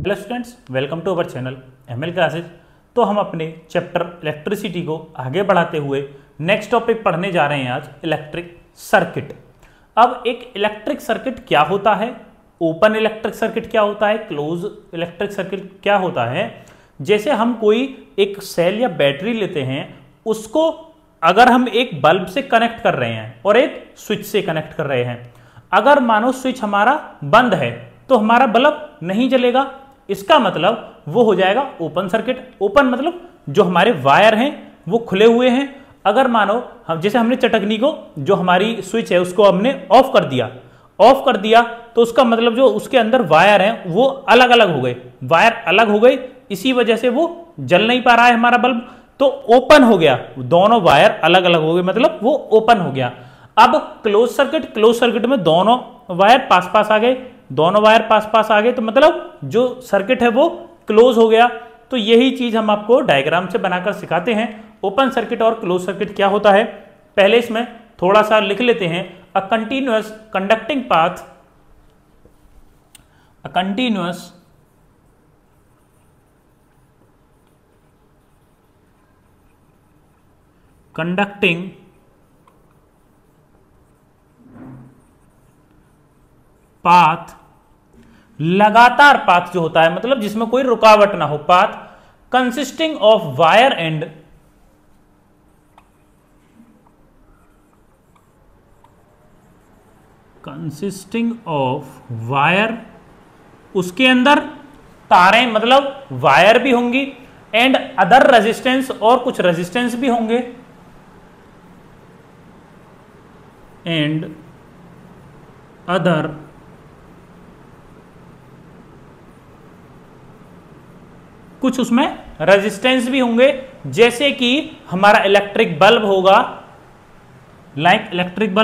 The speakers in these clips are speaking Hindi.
Hello students, welcome to our channel ML classes. तो हम अपने चैप्टर इलेक्ट्रिसिटी को आगे बढ़ाते हुए नेक्स्ट टॉपिक पढ़ने जा रहे हैं आज, इलेक्ट्रिक सर्किट। अब एक इलेक्ट्रिक सर्किट क्या होता है, ओपन इलेक्ट्रिक सर्किट क्या होता है, क्लोज इलेक्ट्रिक सर्किट क्या होता है। जैसे हम कोई एक सेल या बैटरी लेते हैं, उसको अगर हम एक बल्ब से कनेक्ट कर रहे हैं और एक स्विच से कनेक्ट कर रहे हैं, अगर मानो स्विच हमारा बंद है तो हमारा बल्ब नहीं जलेगा, इसका मतलब वो हो जाएगा ओपन सर्किट। ओपन मतलब जो हमारे वायर हैं वो खुले हुए हैं। अगर मानो हम जैसे हमने चटकनी को, जो हमारी स्विच है उसको हमने ऑफ कर दिया तो उसका मतलब जो उसके अंदर वायर हैं वो अलग अलग हो गए, वायर अलग हो गए, इसी वजह से वो जल नहीं पा रहा है हमारा बल्ब, तो ओपन हो गया, दोनों वायर अलग अलग हो गए, मतलब वो ओपन हो गया। अब क्लोज सर्किट में दोनों वायर पास पास आ गए, तो मतलब जो सर्किट है वो क्लोज हो गया। तो यही चीज हम आपको डायग्राम से बनाकर सिखाते हैं, ओपन सर्किट और क्लोज सर्किट क्या होता है। पहले इसमें थोड़ा सा लिख लेते हैं, a continuous conducting path, a continuous conducting path, लगातार पाथ जो होता है, मतलब जिसमें कोई रुकावट ना हो, path consisting of wire and उसके अंदर तारें, मतलब वायर भी होंगी, एंड अदर रेजिस्टेंस, और कुछ रेजिस्टेंस भी होंगे, एंड अदर कुछ उसमें रेजिस्टेंस भी होंगे, जैसे कि हमारा इलेक्ट्रिक बल्ब होगा, लाइक इलेक्ट्रिक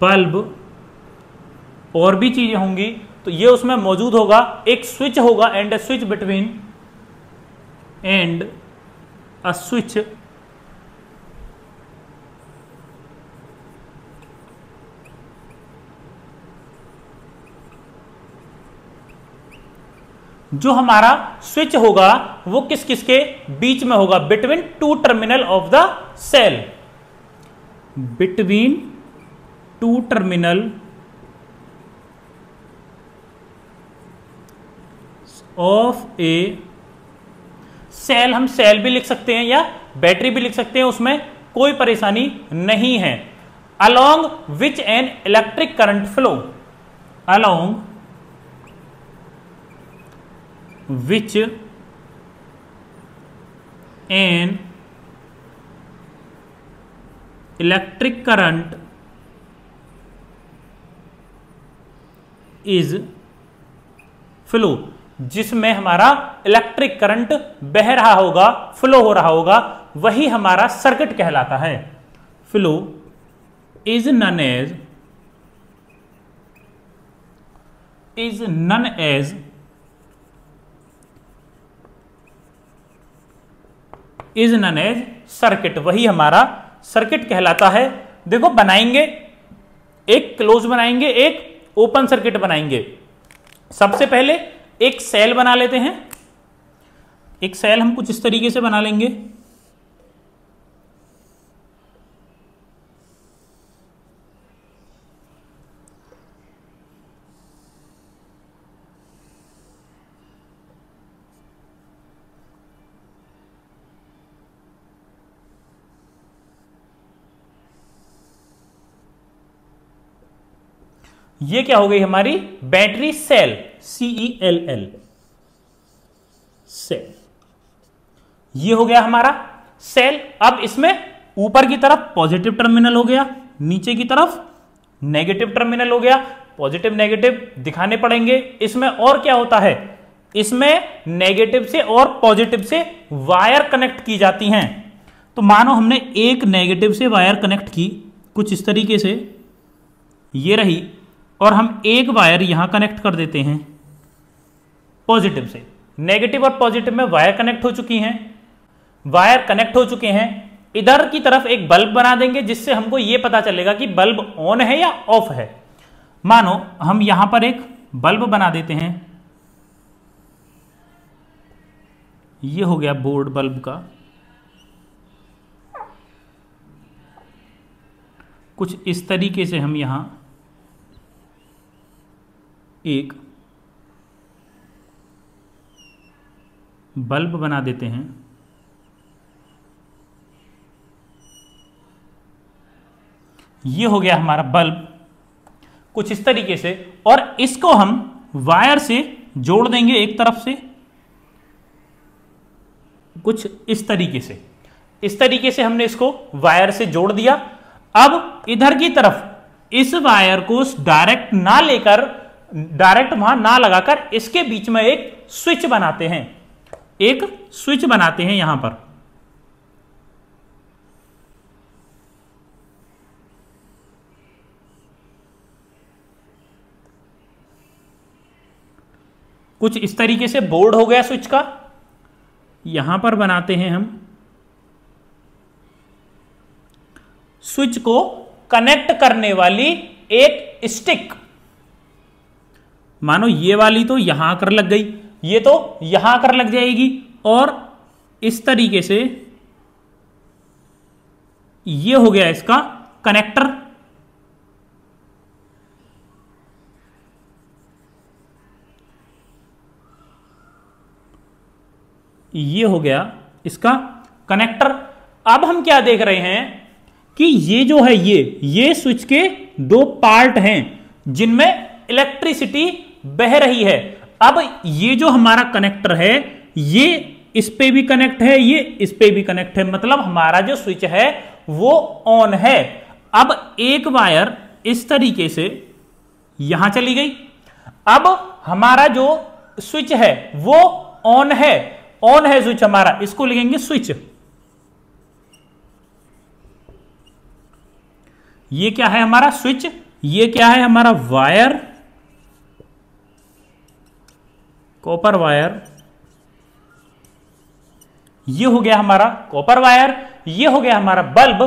बल्ब, और भी चीजें होंगी, तो ये उसमें मौजूद होगा। एक स्विच होगा, and a switch between, and a switch जो हमारा स्विच होगा वो किस किस के बीच में होगा, between two terminal of the cell, between two terminal of a cell. हम सेल भी लिख सकते हैं या बैटरी भी लिख सकते हैं, उसमें कोई परेशानी नहीं है। Along which an electric current flow, along which an electric current is flow, जिसमें हमारा इलेक्ट्रिक करंट बह रहा होगा, फ्लो हो रहा होगा, वही हमारा सर्किट कहलाता है। Flow is known as circuit, वही हमारा सर्किट कहलाता है। देखो, बनाएंगे एक क्लोज, बनाएंगे एक ओपन सर्किट बनाएंगे। सबसे पहले एक सेल बना लेते हैं। एक सेल हम कुछ इस तरीके से बना लेंगे। ये क्या हो गई हमारी बैटरी सेल, CELL सेल, ये हो गया हमारा सेल। अब इसमें ऊपर की तरफ पॉजिटिव टर्मिनल हो गया, नीचे की तरफ नेगेटिव टर्मिनल हो गया। पॉजिटिव नेगेटिव दिखाने पड़ेंगे। इसमें और क्या होता है, इसमें नेगेटिव से और पॉजिटिव से वायर कनेक्ट की जाती हैं। तो मानो हमने एक नेगेटिव से वायर कनेक्ट की कुछ इस तरीके से, ये रही, और हम एक वायर यहां कनेक्ट कर देते हैं पॉजिटिव से। नेगेटिव और पॉजिटिव में वायर कनेक्ट हो चुकी हैं, इधर की तरफ एक बल्ब बना देंगे जिससे हमको यह पता चलेगा कि बल्ब ऑन है या ऑफ है। मानो हम यहां पर एक बल्ब बना देते हैं, ये हो गया बोर्ड बल्ब का। कुछ इस तरीके से हम यहां एक बल्ब बना देते हैं। ये हो गया हमारा बल्ब कुछ इस तरीके से, और इसको हम वायर से जोड़ देंगे एक तरफ से, कुछ इस तरीके से हमने इसको वायर से जोड़ दिया। अब इधर की तरफ इस वायर को डायरेक्ट ना लेकर, डायरेक्ट वहां ना लगाकर इसके बीच में एक स्विच बनाते हैं, यहां पर। कुछ इस तरीके से बोर्ड हो गया स्विच का। यहां पर बनाते हैं हम स्विच को कनेक्ट करने वाली एक स्टिक। मानो ये वाली तो यहां आकर लग गई, ये तो यहां आकर लग जाएगी, और इस तरीके से ये हो गया इसका कनेक्टर। ये हो गया इसका कनेक्टर। अब हम क्या देख रहे हैं कि ये जो है ये स्विच के दो पार्ट हैं जिनमें इलेक्ट्रिसिटी बह रही है। अब ये जो हमारा कनेक्टर है ये इस पे भी कनेक्ट है, ये इस पे भी कनेक्ट है, मतलब हमारा जो स्विच है वो ऑन है। अब एक वायर इस तरीके से यहां चली गई। अब हमारा जो स्विच है वो ऑन है स्विच हमारा, इसको लिखेंगे स्विच। ये क्या है हमारा स्विच, ये क्या है हमारा वायर, कॉपर वायर। ये हो गया हमारा कॉपर वायर, ये हो गया हमारा बल्ब।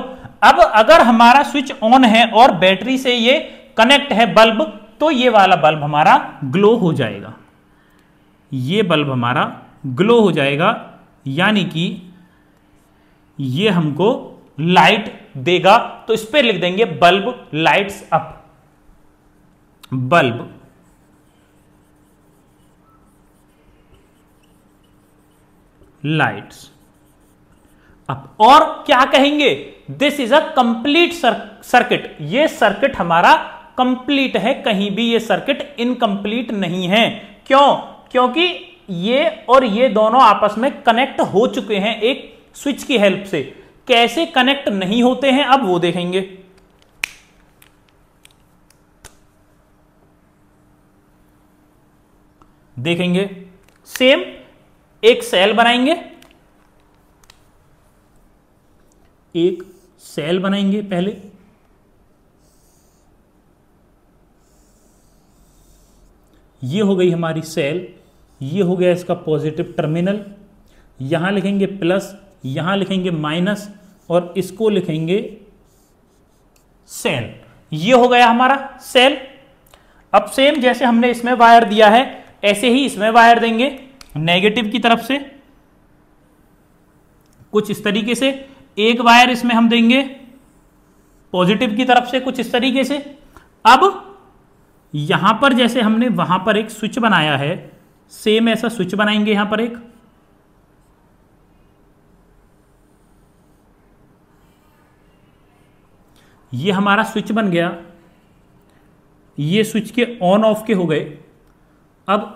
अब अगर हमारा स्विच ऑन है और बैटरी से ये कनेक्ट है बल्ब, तो ये वाला बल्ब हमारा ग्लो हो जाएगा, ये बल्ब हमारा ग्लो हो जाएगा, यानी कि ये हमको लाइट देगा। तो इस पे लिख देंगे bulb lights up, bulb lights up. और क्या कहेंगे, this is a complete circuit. ये सर्किट हमारा कंप्लीट है, कहीं भी ये सर्किट इनकंप्लीट नहीं है। क्यों? क्योंकि ये और ये दोनों आपस में कनेक्ट हो चुके हैं एक स्विच की हेल्प से। कैसे कनेक्ट नहीं होते हैं अब वो देखेंगे। सेम एक सेल बनाएंगे, पहले। ये हो गई हमारी सेल, ये हो गया इसका पॉजिटिव टर्मिनल। यहां लिखेंगे प्लस, यहां लिखेंगे माइनस, और इसको लिखेंगे सेल। ये हो गया हमारा सेल। अब सेम जैसे हमने इसमें वायर दिया है ऐसे ही इसमें वायर देंगे नेगेटिव की तरफ से, कुछ इस तरीके से। एक वायर इसमें हम देंगे पॉजिटिव की तरफ से, कुछ इस तरीके से। अब यहां पर जैसे हमने वहां पर एक स्विच बनाया है, सेम ऐसा स्विच बनाएंगे यहां पर एक। ये हमारा स्विच बन गया, ये स्विच के ऑन ऑफ के हो गए। अब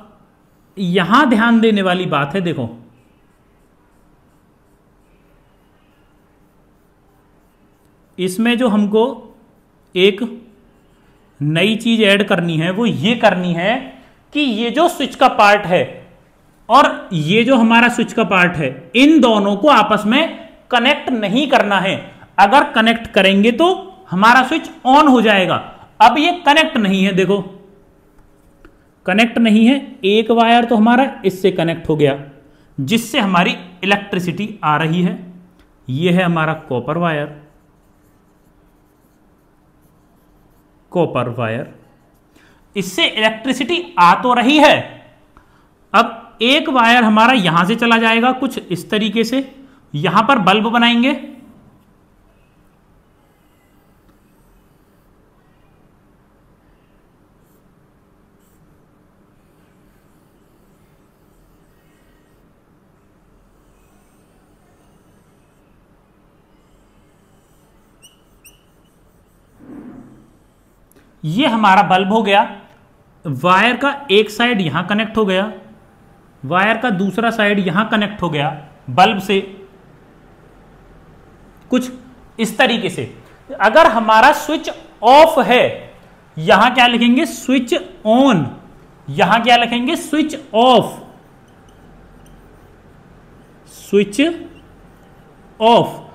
यहां ध्यान देने वाली बात है, देखो इसमें जो हमको एक नई चीज ऐड करनी है वो ये करनी है कि ये जो स्विच का पार्ट है और ये जो हमारा स्विच का पार्ट है, इन दोनों को आपस में कनेक्ट नहीं करना है। अगर कनेक्ट करेंगे तो हमारा स्विच ऑन हो जाएगा। अब ये कनेक्ट नहीं है, देखो कनेक्ट नहीं है। एक वायर तो हमारा इससे कनेक्ट हो गया जिससे हमारी इलेक्ट्रिसिटी आ रही है। ये है हमारा कॉपर वायर, इससे इलेक्ट्रिसिटी आ तो रही है। अब एक वायर हमारा यहां से चला जाएगा कुछ इस तरीके से, यहां पर बल्ब बनाएंगे, ये हमारा बल्ब हो गया। वायर का एक साइड यहां कनेक्ट हो गया, वायर का दूसरा साइड यहां कनेक्ट हो गया बल्ब से, कुछ इस तरीके से। अगर हमारा स्विच ऑफ है, यहां क्या लिखेंगे स्विच ऑन, यहां क्या लिखेंगे स्विच ऑफ, स्विच ऑफ।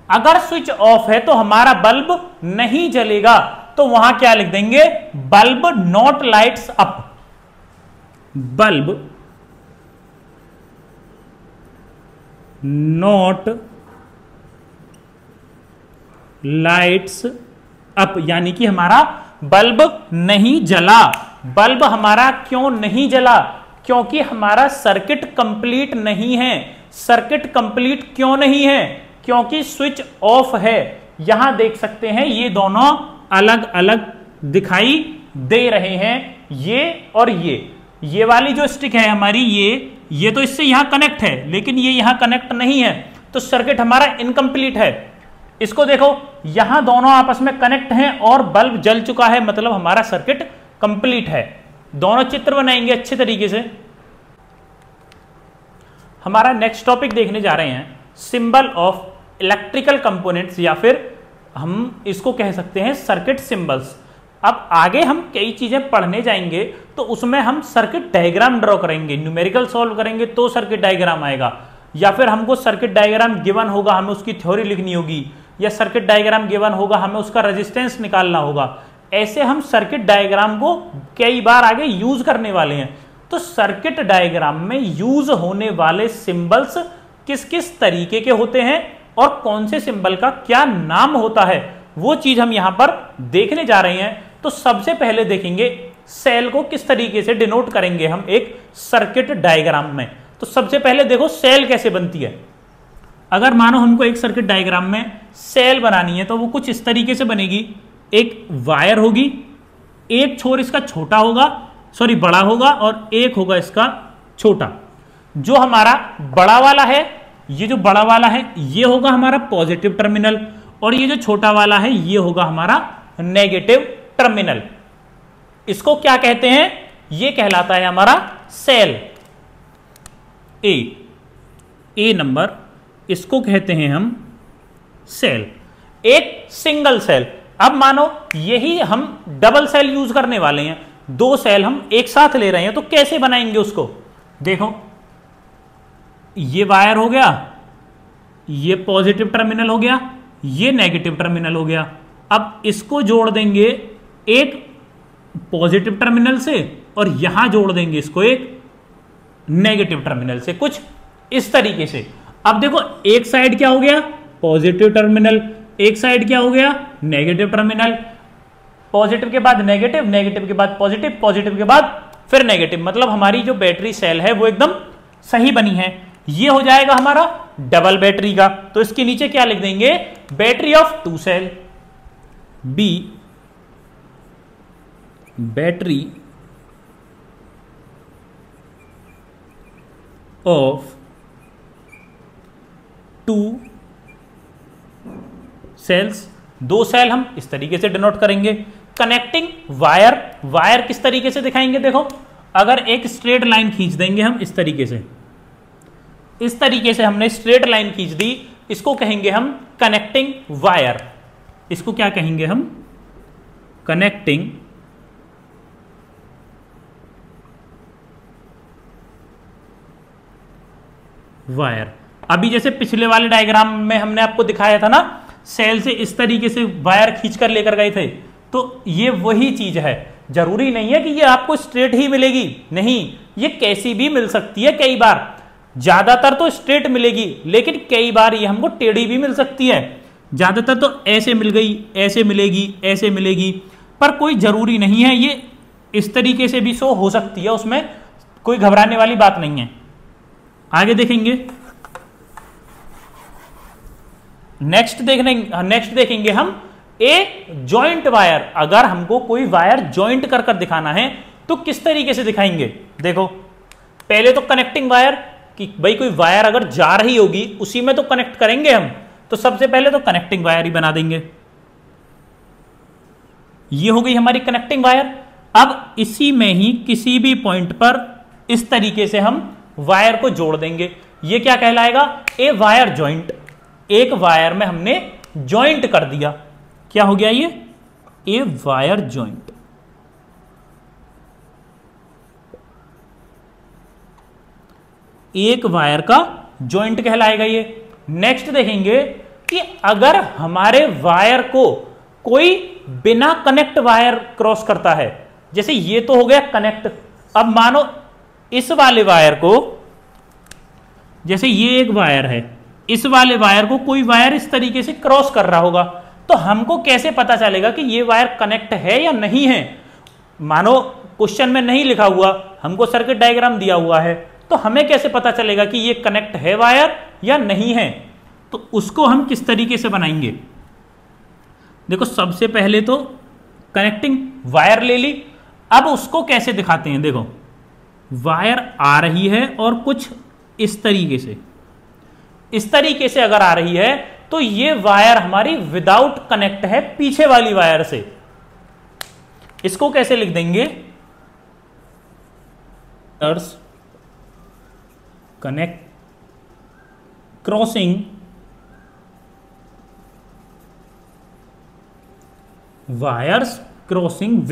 अगर स्विच ऑफ है तो हमारा बल्ब नहीं जलेगा, तो वहां क्या लिख देंगे bulb not lights up, bulb not lights up, यानी कि हमारा बल्ब नहीं जला। बल्ब हमारा क्यों नहीं जला? क्योंकि हमारा सर्किट कंप्लीट नहीं है। सर्किट कंप्लीट क्यों नहीं है? क्योंकि स्विच ऑफ है। यहां देख सकते हैं ये दोनों अलग अलग दिखाई दे रहे हैं, ये और ये वाली जो स्टिक है हमारी, ये तो इससे यहां कनेक्ट है, लेकिन ये यहां कनेक्ट नहीं है, तो सर्किट हमारा इनकम्प्लीट है। इसको देखो, यहां दोनों आपस में कनेक्ट हैं और बल्ब जल चुका है, मतलब हमारा सर्किट कंप्लीट है। दोनों चित्र बनाएंगे अच्छे तरीके से। हमारा नेक्स्ट टॉपिक देखने जा रहे हैं सिंबल ऑफ इलेक्ट्रिकल कंपोनेंट्स, या फिर हम इसको कह सकते हैं सर्किट सिंबल्स। अब आगे हम कई चीजें पढ़ने जाएंगे, तो उसमें हम सर्किट डायग्राम ड्रॉ करेंगे, न्यूमेरिकल सॉल्व करेंगे तो सर्किट डायग्राम आएगा, या फिर हमको सर्किट डायग्राम गिवन होगा, हमें उसकी थ्योरी लिखनी होगी, या सर्किट डायग्राम गिवन होगा, हमें उसका रेजिस्टेंस निकालना होगा। ऐसे हम सर्किट डायग्राम को कई बार आगे यूज करने वाले हैं। तो सर्किट डायग्राम में यूज होने वाले सिंबल्स किस किस तरीके के होते हैं और कौन से सिंबल का क्या नाम होता है, वो चीज हम यहां पर देखने जा रहे हैं। तो सबसे पहले देखेंगे सेल को किस तरीके से डिनोट करेंगे हम एक सर्किट डायग्राम में। तो सबसे पहले देखो सेल कैसे बनती है। अगर मानो हमको एक सर्किट डायग्राम में सेल बनानी है, तो वो कुछ इस तरीके से बनेगी। एक वायर होगी, एक छोर इसका छोटा होगा, बड़ा होगा, और एक होगा इसका छोटा। जो हमारा बड़ा वाला है, ये जो बड़ा वाला है ये होगा हमारा पॉजिटिव टर्मिनल, और ये जो छोटा वाला है ये होगा हमारा नेगेटिव टर्मिनल। इसको क्या कहते हैं? ये कहलाता है हमारा सेल। ए नंबर, इसको कहते हैं हम सेल, एक सिंगल सेल। अब मानो यही हम डबल सेल यूज करने वाले हैं, दो सेल हम एक साथ ले रहे हैं, तो कैसे बनाएंगे उसको? देखो, ये वायर हो गया, ये पॉजिटिव टर्मिनल हो गया, ये नेगेटिव टर्मिनल हो गया। अब इसको जोड़ देंगे एक पॉजिटिव टर्मिनल से, और यहां जोड़ देंगे इसको एक नेगेटिव टर्मिनल से, कुछ इस तरीके से। अब देखो, एक साइड क्या हो गया पॉजिटिव टर्मिनल, एक साइड क्या हो गया नेगेटिव टर्मिनल। पॉजिटिव के बाद नेगेटिव, नेगेटिव के बाद पॉजिटिव, पॉजिटिव के बाद फिर नेगेटिव। मतलब हमारी जो बैटरी सेल है वो एकदम सही बनी है। ये हो जाएगा हमारा डबल बैटरी का। तो इसके नीचे क्या लिख देंगे? Battery of two cell, B battery of two cells. दो सेल हम इस तरीके से डिनोट करेंगे। कनेक्टिंग वायर, वायर किस तरीके से दिखाएंगे? देखो, अगर एक स्ट्रेट लाइन खींच देंगे हम इस तरीके से, इस तरीके से हमने स्ट्रेट लाइन खींच दी, इसको कहेंगे हम कनेक्टिंग वायर। इसको क्या कहेंगे हम? Connecting wire. अभी जैसे पिछले वाले डायग्राम में हमने आपको दिखाया था ना, सेल से इस तरीके से वायर खींचकर लेकर गए थे, तो ये वही चीज है। जरूरी नहीं है कि ये आपको स्ट्रेट ही मिलेगी, नहीं, ये कैसी भी मिल सकती है। कई बार ज्यादातर तो स्ट्रेट मिलेगी, लेकिन कई बार ये हमको टेढ़ी भी मिल सकती है। ज्यादातर तो ऐसे मिल गई, ऐसे मिलेगी, ऐसे मिलेगी, पर कोई जरूरी नहीं है, ये इस तरीके से भी शो हो सकती है, उसमें कोई घबराने वाली बात नहीं है। आगे देखेंगे, नेक्स्ट देखेंगे हम ए जॉइंट वायर। अगर हमको कोई वायर जॉइंट कर कर दिखाना है तो किस तरीके से दिखाएंगे? देखो, पहले तो कनेक्टिंग वायर, कि भाई कोई वायर अगर जा रही होगी उसी में तो कनेक्ट करेंगे हम, तो सबसे पहले तो कनेक्टिंग वायर ही बना देंगे। ये हो गई हमारी कनेक्टिंग वायर। अब इसी में ही किसी भी पॉइंट पर इस तरीके से हम वायर को जोड़ देंगे। ये क्या कहलाएगा? A wire joint. एक वायर में हमने जॉइंट कर दिया, क्या हो गया ये? A wire joint. एक वायर का जॉइंट कहलाएगा ये। नेक्स्ट देखेंगे कि अगर हमारे वायर को कोई बिना कनेक्ट वायर क्रॉस करता है, जैसे ये तो हो गया कनेक्ट। अब मानो इस वाले वायर को, जैसे ये एक वायर है, इस वाले वायर को कोई वायर इस तरीके से क्रॉस कर रहा होगा, तो हमको कैसे पता चलेगा कि ये वायर कनेक्ट है या नहीं है? मानो क्वेश्चन में नहीं लिखा हुआ, हमको सर्किट डायग्राम दिया हुआ है, तो हमें कैसे पता चलेगा कि ये कनेक्ट है वायर या नहीं है? तो उसको हम किस तरीके से बनाएंगे? देखो, सबसे पहले तो कनेक्टिंग वायर ले ली। अब उसको कैसे दिखाते हैं? देखो, वायर आ रही है और कुछ इस तरीके से अगर आ रही है तो ये वायर हमारी विदाउट कनेक्ट है पीछे वाली वायर से। इसको कैसे लिख देंगे? Connect crossing wires crossing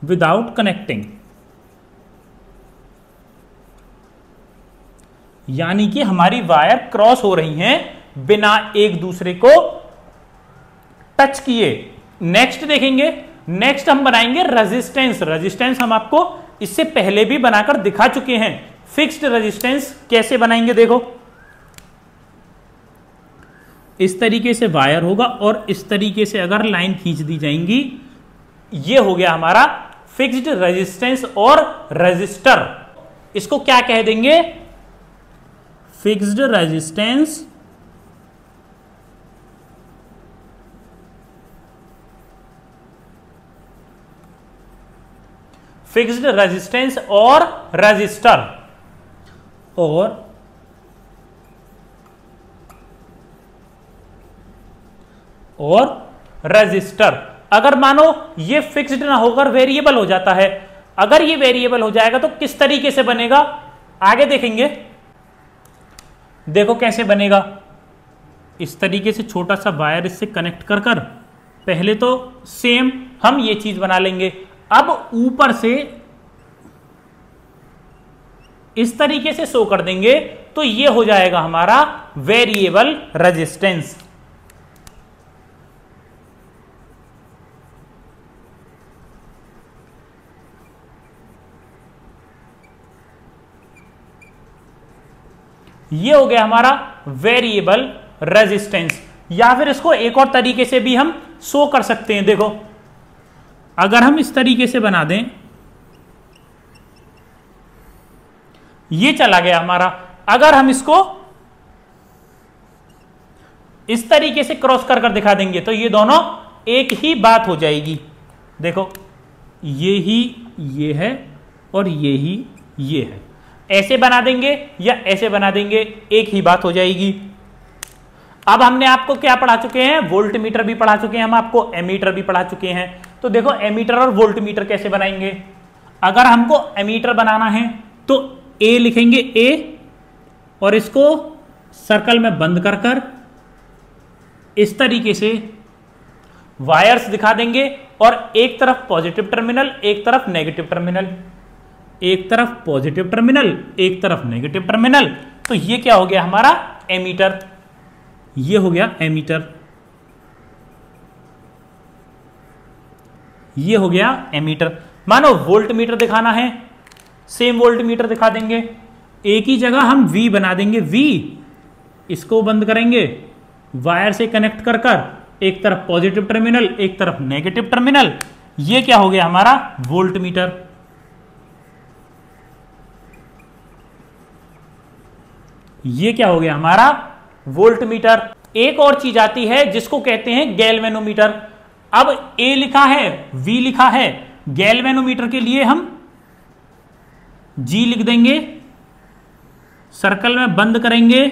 without connecting, यानी कि हमारी वायर क्रॉस हो रही हैं बिना एक दूसरे को टच किए। नेक्स्ट देखेंगे, नेक्स्ट हम बनाएंगे रेजिस्टेंस। रेजिस्टेंस हम आपको इससे पहले भी बनाकर दिखा चुके हैं। फिक्स्ड रेजिस्टेंस कैसे बनाएंगे? देखो, इस तरीके से वायर होगा और इस तरीके से अगर लाइन खींच दी जाएंगी, ये हो गया हमारा फिक्स्ड रेजिस्टेंस और रेजिस्टर। इसको क्या कह देंगे? फिक्स्ड रेजिस्टेंस और रेजिस्टर और रेजिस्टर। अगर मानो ये फिक्स्ड ना होकर वेरिएबल हो जाता है, अगर ये वेरिएबल हो जाएगा तो किस तरीके से बनेगा? आगे देखेंगे। देखो कैसे बनेगा। इस तरीके से छोटा सा वायर इससे कनेक्ट कर कर पहले तो सेम हम ये चीज बना लेंगे। अब ऊपर से इस तरीके से शो कर देंगे तो ये हो जाएगा हमारा वेरिएबल रेजिस्टेंस। ये हो गया हमारा वेरिएबल रेजिस्टेंस। या फिर इसको एक और तरीके से भी हम शो कर सकते हैं। देखो, अगर हम इस तरीके से बना दें, ये चला गया हमारा। अगर हम इसको इस तरीके से क्रॉस कर कर दिखा देंगे तो ये दोनों एक ही बात हो जाएगी। देखो, ये ही ये है और ये ही ये है। ऐसे बना देंगे या ऐसे बना देंगे, एक ही बात हो जाएगी। अब हमने आपको क्या पढ़ा चुके हैं? वोल्ट मीटर भी पढ़ा चुके हैं, हम आपको एमीटर भी पढ़ा चुके हैं। तो देखो, एमीटर और वोल्ट मीटर कैसे बनाएंगे? अगर हमको एमीटर बनाना है तो ए लिखेंगे, ए, और इसको सर्कल में बंद कर कर इस तरीके से वायर्स दिखा देंगे और एक तरफ पॉजिटिव टर्मिनल, एक तरफ नेगेटिव टर्मिनल, एक तरफ पॉजिटिव टर्मिनल, एक तरफ नेगेटिव टर्मिनल। तो ये क्या हो गया हमारा? एमीटर। ये हो गया एमीटर, ये हो गया एमीटर। मानो वोल्ट मीटर दिखाना है, सेम वोल्ट मीटर दिखा देंगे, एक ही जगह हम V बना देंगे। V इसको बंद करेंगे, वायर से कनेक्ट कर कर एक तरफ पॉजिटिव टर्मिनल एक तरफ नेगेटिव टर्मिनल, ये क्या हो गया हमारा वोल्ट मीटर। ये क्या हो गया हमारा वोल्ट मीटर। एक और चीज आती है जिसको कहते हैं गैल्वेनोमीटर। अब A लिखा है, V लिखा है, गैल्वेनोमीटर के लिए हम G लिख देंगे, सर्कल में बंद करेंगे,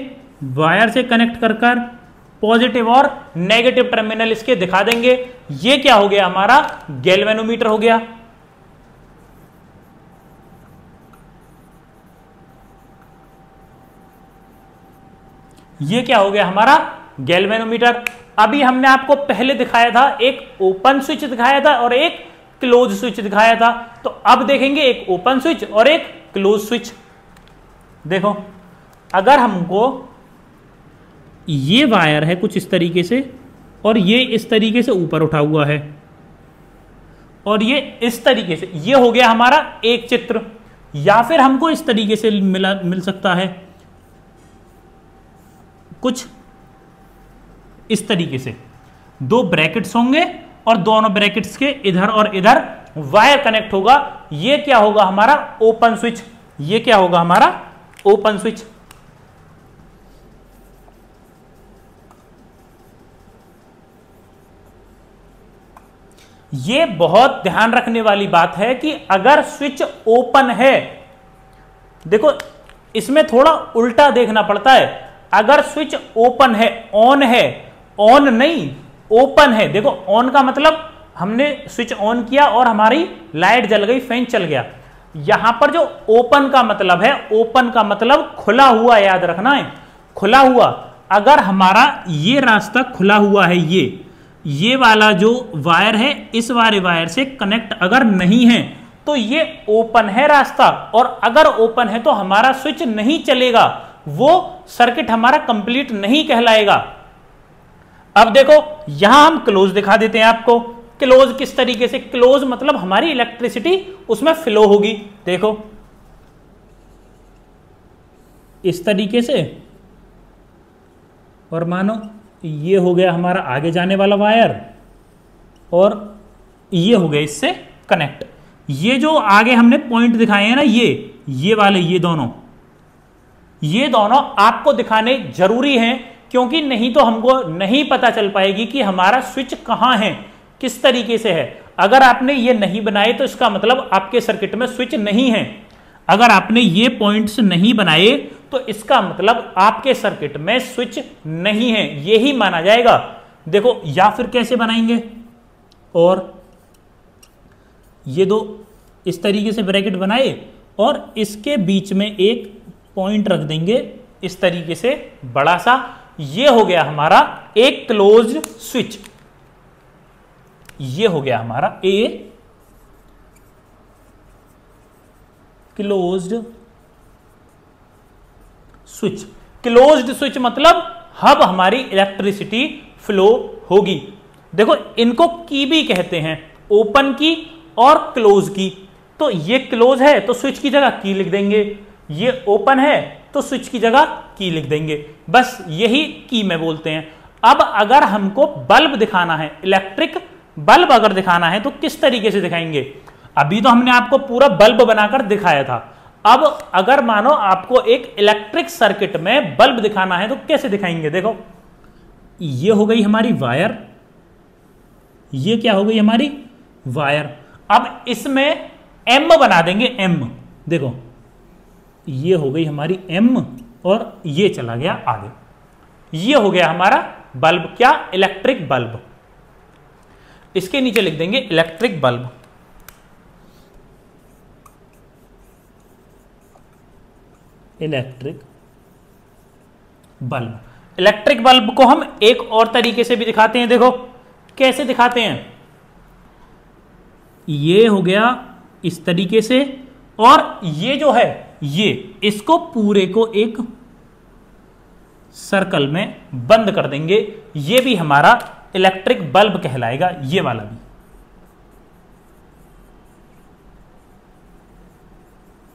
वायर से कनेक्ट कर कर पॉजिटिव और नेगेटिव टर्मिनल इसके दिखा देंगे। ये क्या हो गया हमारा गैल्वेनोमीटर हो गया। ये क्या हो गया हमारा गैल्वेनोमीटर। अभी हमने आपको पहले दिखाया था, एक ओपन स्विच दिखाया था और एक क्लोज स्विच दिखाया था। तो अब देखेंगे एक ओपन स्विच और एक क्लोज स्विच। देखो, अगर हमको ये वायर है कुछ इस तरीके से और ये इस तरीके से ऊपर उठा हुआ है और ये इस तरीके से, ये हो गया हमारा एक चित्र। या फिर हमको इस तरीके से मिल सकता है, कुछ इस तरीके से दो ब्रैकेट्स होंगे और दोनों ब्रैकेट्स के इधर और इधर वायर कनेक्ट होगा। ये क्या होगा हमारा ओपन स्विच। ये क्या होगा हमारा ओपन स्विच। ये बहुत ध्यान रखने वाली बात है कि अगर स्विच ओपन है, देखो इसमें थोड़ा उल्टा देखना पड़ता है। अगर स्विच ओपन है, ऑन है, ऑन नहीं ओपन है। देखो ऑन का मतलब हमने स्विच ऑन किया और हमारी लाइट जल गई, फैन चल गया। यहां पर जो ओपन का मतलब है, ओपन का मतलब खुला हुआ, याद रखना है खुला हुआ। अगर हमारा ये रास्ता खुला हुआ है, ये वाला जो वायर है इस वाले वायर से कनेक्ट अगर नहीं है तो ये ओपन है रास्ता, और अगर ओपन है तो हमारा स्विच नहीं चलेगा, वो सर्किट हमारा कंप्लीट नहीं कहलाएगा। अब देखो यहां हम क्लोज दिखा देते हैं आपको। क्लोज किस तरीके से, क्लोज मतलब हमारी इलेक्ट्रिसिटी उसमें फ्लो होगी। देखो इस तरीके से, और मानो ये हो गया हमारा आगे जाने वाला वायर और ये हो गया इससे कनेक्ट। ये जो आगे हमने पॉइंट दिखाए हैं ना, ये वाले, ये दोनों आपको दिखाने जरूरी हैं, क्योंकि नहीं तो हमको नहीं पता चल पाएगी कि हमारा स्विच कहां है, किस तरीके से है। अगर आपने ये नहीं बनाए तो इसका मतलब आपके सर्किट में स्विच नहीं है। अगर आपने ये पॉइंट्स नहीं बनाए तो इसका मतलब आपके सर्किट में स्विच नहीं है, यही माना जाएगा। देखो या फिर कैसे बनाएंगे, और ये दो इस तरीके से ब्रैकेट बनाए और इसके बीच में एक पॉइंट रख देंगे इस तरीके से बड़ा सा। ये हो गया हमारा एक क्लोज्ड स्विच। ये हो गया हमारा a closed switch. Closed switch मतलब अब हमारी इलेक्ट्रिसिटी फ्लो होगी। देखो इनको की भी कहते हैं, ओपन की और क्लोज की। तो ये क्लोज है तो स्विच की जगह की लिख देंगे, ये ओपन है तो स्विच की जगह की लिख देंगे। बस यही की में बोलते हैं। अब अगर हमको बल्ब दिखाना है, इलेक्ट्रिक बल्ब अगर दिखाना है तो किस तरीके से दिखाएंगे। अभी तो हमने आपको पूरा बल्ब बनाकर दिखाया था। अब अगर मानो आपको एक इलेक्ट्रिक सर्किट में बल्ब दिखाना है तो कैसे दिखाएंगे। देखो ये हो गई हमारी वायर, ये क्या हो गई हमारी वायर। अब इसमें एम बना देंगे, एम। देखो ये हो गई हमारी एम और ये चला गया आगे। ये हो गया हमारा बल्ब, क्या इलेक्ट्रिक बल्ब। इसके नीचे लिख देंगे electric bulb. Electric bulb. Electric bulb को हम एक और तरीके से भी दिखाते हैं। देखो कैसे दिखाते हैं, ये हो गया इस तरीके से, और ये जो है ये इसको पूरे को एक सर्कल में बंद कर देंगे। ये भी हमारा इलेक्ट्रिक बल्ब कहलाएगा, ये वाला भी।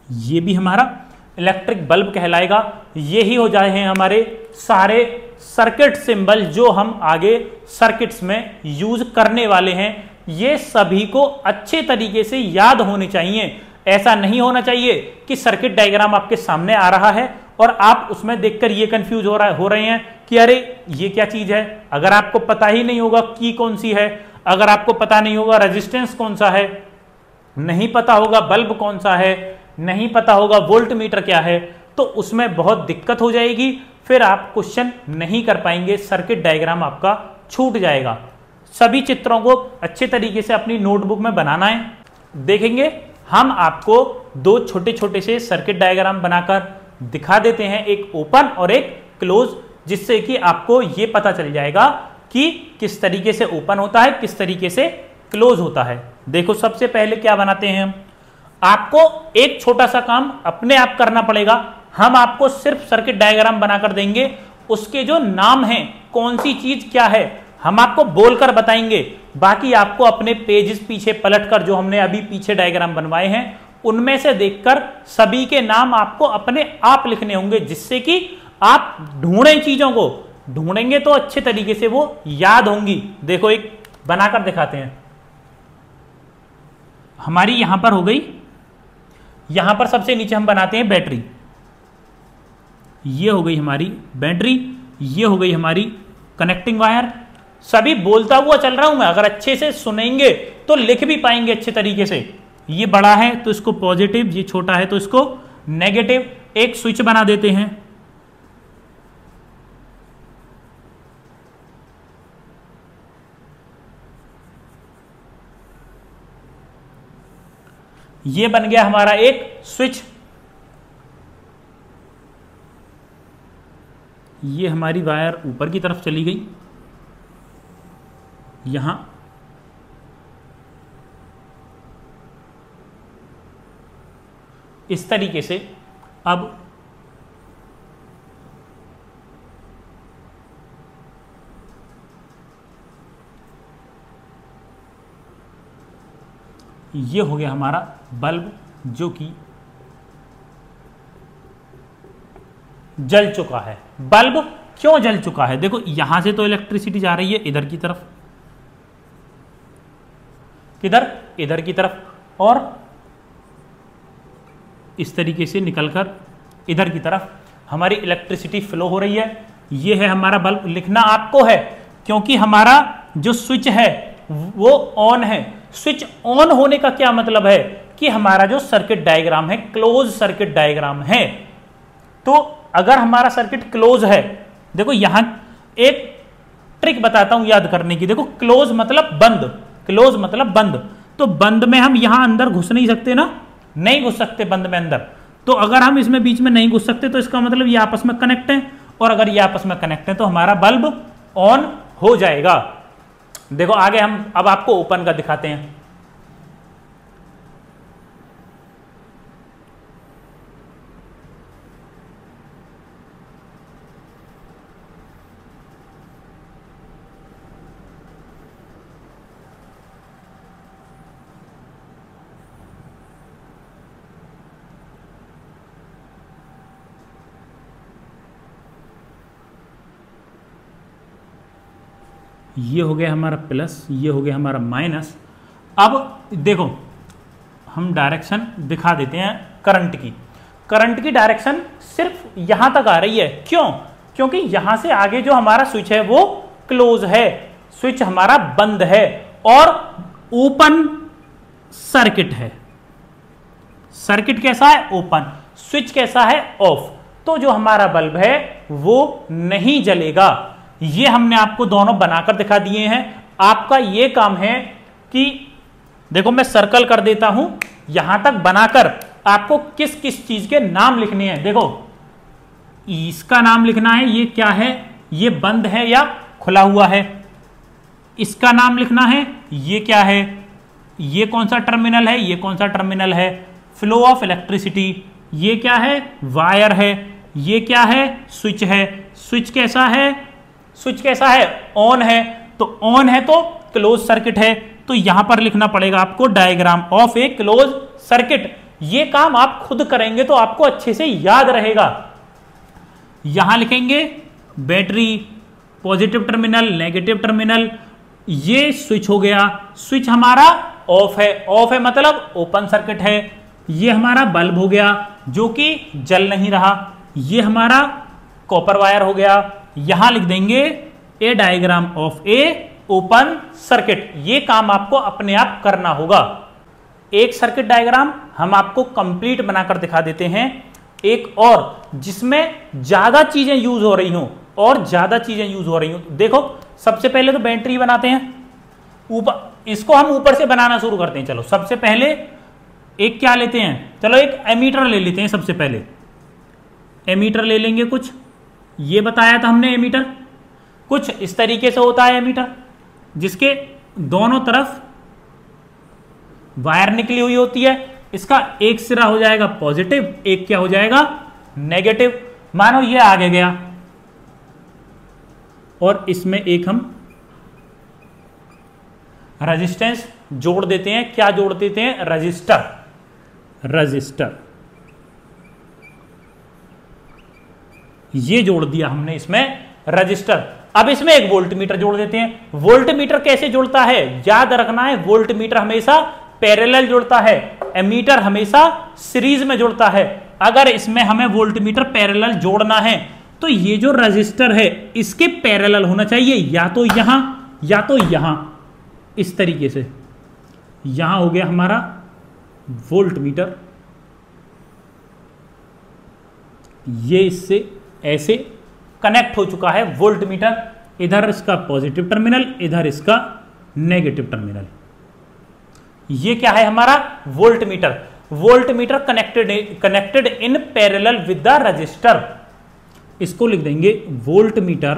ये भी हमारा इलेक्ट्रिक बल्ब कहलाएगा। यही हो जाए हैं हमारे सारे सर्किट सिंबल जो हम आगे सर्किट्स में यूज करने वाले हैं। ये सभी को अच्छे तरीके से याद होने चाहिए। ऐसा नहीं होना चाहिए कि सर्किट डायग्राम आपके सामने आ रहा है और आप उसमें देखकर ये कंफ्यूज हो रहे हैं कि अरे ये क्या चीज है। अगर आपको पता ही नहीं होगा की कौन सी है, अगर आपको पता नहीं होगा रेजिस्टेंस कौन सा है, नहीं पता होगा बल्ब कौन सा है, नहीं पता होगा वोल्ट मीटर क्या है, तो उसमें बहुत दिक्कत हो जाएगी। फिर आप क्वेश्चन नहीं कर पाएंगे, सर्किट डायग्राम आपका छूट जाएगा। सभी चित्रों को अच्छे तरीके से अपनी नोटबुक में बनाना है। देखेंगे हम आपको दो छोटे छोटे से सर्किट डायग्राम बनाकर दिखा देते हैं, एक ओपन और एक क्लोज, जिससे कि आपको यह पता चल जाएगा कि किस तरीके से ओपन होता है, किस तरीके से क्लोज होता है। देखो सबसे पहले क्या बनाते हैं हम, आपको एक छोटा सा काम अपने आप करना पड़ेगा। हम आपको सिर्फ सर्किट डायग्राम बनाकर देंगे, उसके जो नाम हैं, कौन सी चीज क्या है, हम आपको बोलकर बताएंगे। बाकी आपको अपने पेजेस पीछे पलटकर जो हमने अभी पीछे डायग्राम बनवाए हैं उनमें से देखकर सभी के नाम आपको अपने आप लिखने होंगे, जिससे कि आप ढूंढें चीजों को, ढूंढेंगे तो अच्छे तरीके से वो याद होंगी। देखो एक बनाकर दिखाते हैं। हमारी यहां पर हो गई, यहां पर सबसे नीचे हम बनाते हैं बैटरी। ये हो गई हमारी बैटरी, ये हो गई हमारी कनेक्टिंग वायर। सभी बोलता हुआ चल रहा हूं मैं, अगर अच्छे से सुनेंगे तो लिख भी पाएंगे अच्छे तरीके से। ये बड़ा है तो इसको पॉजिटिव, ये छोटा है तो इसको नेगेटिव। एक स्विच बना देते हैं। ये बन गया हमारा एक स्विच। ये हमारी वायर ऊपर की तरफ चली गई, यहां इस तरीके से। अब ये हो गया हमारा बल्ब जो कि जल चुका है। बल्ब क्यों जल चुका है, देखो यहां से तो इलेक्ट्रिसिटी जा रही है इधर की तरफ, किधर, इधर की तरफ, और इस तरीके से निकलकर इधर की तरफ हमारी इलेक्ट्रिसिटी फ्लो हो रही है। ये है हमारा बल्ब। लिखना आपको है क्योंकि हमारा जो स्विच है वो ऑन है। स्विच ऑन होने का क्या मतलब है कि हमारा जो सर्किट डायग्राम है क्लोज सर्किट डायग्राम है। तो अगर हमारा सर्किट क्लोज है, देखो यहां एक ट्रिक बताता हूं याद करने की। देखो क्लोज मतलब बंद, क्लोज मतलब बंद। तो बंद में हम यहां अंदर घुस नहीं सकते ना, नहीं घुस सकते बंद में अंदर। तो अगर हम इसमें बीच में नहीं घुस सकते तो इसका मतलब ये आपस में कनेक्ट है, और अगर ये आपस में कनेक्ट है तो हमारा बल्ब ऑन हो जाएगा। देखो आगे हम अब आपको ओपन का दिखाते हैं। ये हो गया हमारा प्लस, ये हो गया हमारा माइनस। अब देखो हम डायरेक्शन दिखा देते हैं करंट की। करंट की डायरेक्शन सिर्फ यहां तक आ रही है। क्यों? क्योंकि यहां से आगे जो हमारा स्विच है वो क्लोज है, स्विच हमारा बंद है और ओपन सर्किट है। सर्किट कैसा है? ओपन। स्विच कैसा है? ऑफ। तो जो हमारा बल्ब है वो नहीं जलेगा। ये हमने आपको दोनों बनाकर दिखा दिए हैं। आपका ये काम है कि देखो मैं सर्कल कर देता हूं, यहां तक बनाकर आपको किस किस चीज के नाम लिखने हैं। देखो इसका नाम लिखना है, ये क्या है, ये बंद है या खुला हुआ है। इसका नाम लिखना है, ये क्या है, ये कौन सा टर्मिनल है, ये कौन सा टर्मिनल है। फ्लो ऑफ इलेक्ट्रिसिटी, ये क्या है, वायर है। ये क्या है, स्विच है। स्विच कैसा है, स्विच कैसा है, ऑन है। तो ऑन है तो क्लोज सर्किट है। तो यहां पर लिखना पड़ेगा आपको diagram of A close circuit. ये काम आप खुद करेंगे तो आपको अच्छे से याद रहेगा। यहां लिखेंगे battery, positive terminal, negative terminal, ये स्विच हो गया, स्विच हमारा ऑफ है मतलब ओपन सर्किट है। ये हमारा बल्ब हो गया जो कि जल नहीं रहा, ये हमारा कॉपर वायर हो गया। यहां लिख देंगे a diagram of a open circuit. ये काम आपको अपने आप करना होगा। एक सर्किट डायग्राम हम आपको कंप्लीट बनाकर दिखा देते हैं, एक और जिसमें ज्यादा चीजें यूज हो रही हों और ज्यादा चीजें यूज हो रही हों। देखो सबसे पहले तो बैटरी बनाते हैं, ऊपर इसको हम ऊपर से बनाना शुरू करते हैं। चलो सबसे पहले एक क्या लेते हैं, चलो एक एमीटर ले लेते हैं। सबसे पहले एमीटर ले लेंगे, कुछ ये बताया था हमने। एमीटर कुछ इस तरीके से होता है एमीटर, जिसके दोनों तरफ वायर निकली हुई होती है। इसका एक सिरा हो जाएगा पॉजिटिव, एक क्या हो जाएगा नेगेटिव। मानो ये आगे गया और इसमें एक हम रेजिस्टेंस जोड़ देते हैं। क्या जोड़ देते हैं, रजिस्टर ये जोड़ दिया हमने इसमें रजिस्टर। अब इसमें एक वोल्टमीटर जोड़ देते हैं। वोल्टमीटर कैसे जुड़ता है, याद रखना है, वोल्टमीटर हमेशा पैरेलल जुड़ता है, एमीटर हमेशा सीरीज में जुड़ता है। अगर इसमें हमें वोल्टमीटर पैरेलल जोड़ना है तो ये जो रजिस्टर है इसके पैरेलल होना चाहिए, या तो यहां या तो यहां, इस तरीके से। यहां हो गया हमारा वोल्टमीटर, ये इससे ऐसे कनेक्ट हो चुका है वोल्टमीटर। इधर इसका पॉजिटिव टर्मिनल, इधर इसका नेगेटिव टर्मिनल। ये क्या है हमारा voltmeter. Voltmeter connected in parallel with the resistor. इसको लिख देंगे voltmeter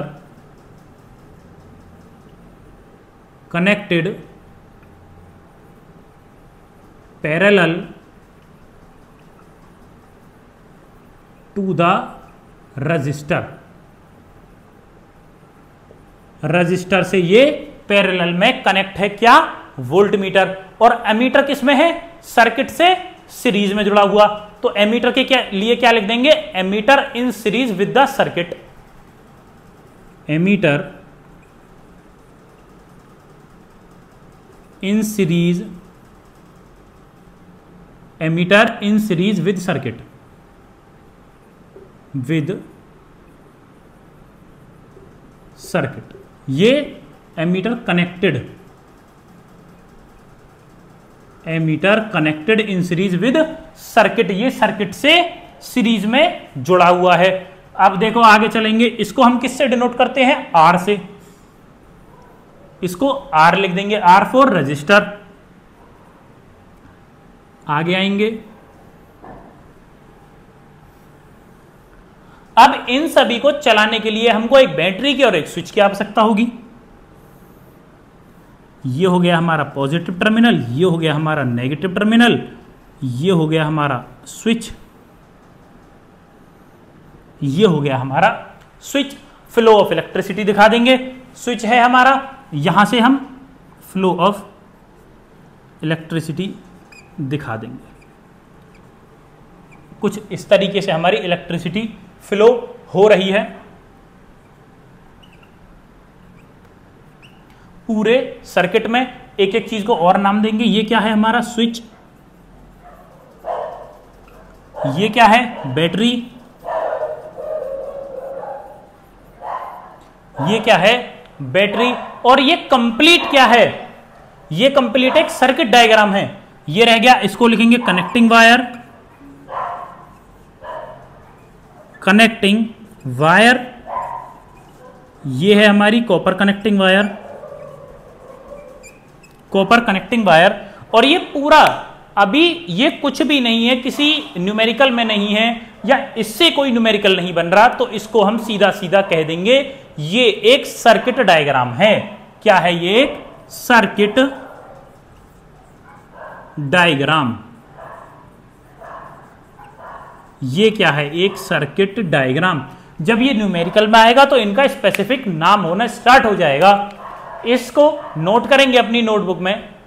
connected parallel to the resistor. Resistor से ये पैरेलल में कनेक्ट है क्या, वोल्टमीटर। और एमीटर किसमें है, सर्किट से सीरीज में जुड़ा हुआ। तो एमीटर के लिए क्या लिख देंगे, ammeter in series with the circuit. Ammeter in series, ammeter in series with circuit, with circuit. ये ammeter connected in series with circuit, ये सर्किट से सीरीज में जुड़ा हुआ है। अब देखो आगे चलेंगे, इसको हम किससे डिनोट करते हैं, आर से। इसको आर लिख देंगे, आर फॉर रजिस्टर। आगे आएंगे, अब इन सभी को चलाने के लिए हमको एक बैटरी की और एक स्विच की आवश्यकता होगी। ये हो गया हमारा पॉजिटिव टर्मिनल, ये हो गया हमारा नेगेटिव टर्मिनल, ये हो गया हमारा स्विच, ये हो गया हमारा स्विच। फ्लो ऑफ इलेक्ट्रिसिटी दिखा देंगे, स्विच है हमारा, यहां से हम फ्लो ऑफ इलेक्ट्रिसिटी दिखा देंगे। कुछ इस तरीके से हमारी इलेक्ट्रिसिटी फ्लो हो रही है पूरे सर्किट में। एक एक चीज को और नाम देंगे। ये क्या है हमारा स्विच, ये क्या है बैटरी, ये क्या है बैटरी, और ये कंप्लीट क्या है, ये कंप्लीट एक सर्किट डायग्राम है। ये रह गया, इसको लिखेंगे कनेक्टिंग वायर, कनेक्टिंग वायर। ये है हमारी copper connecting wire, copper connecting wire. और ये पूरा अभी ये कुछ भी नहीं है, किसी न्यूमेरिकल में नहीं है, या इससे कोई न्यूमेरिकल नहीं बन रहा, तो इसको हम सीधा सीधा कह देंगे ये एक सर्किट डायग्राम है। क्या है ये, एक सर्किट डायग्राम। ये क्या है, एक सर्किट डायग्राम। जब ये न्यूमेरिकल में आएगा तो इनका स्पेसिफिक नाम होना स्टार्ट हो जाएगा। इसको नोट करेंगे अपनी नोटबुक में।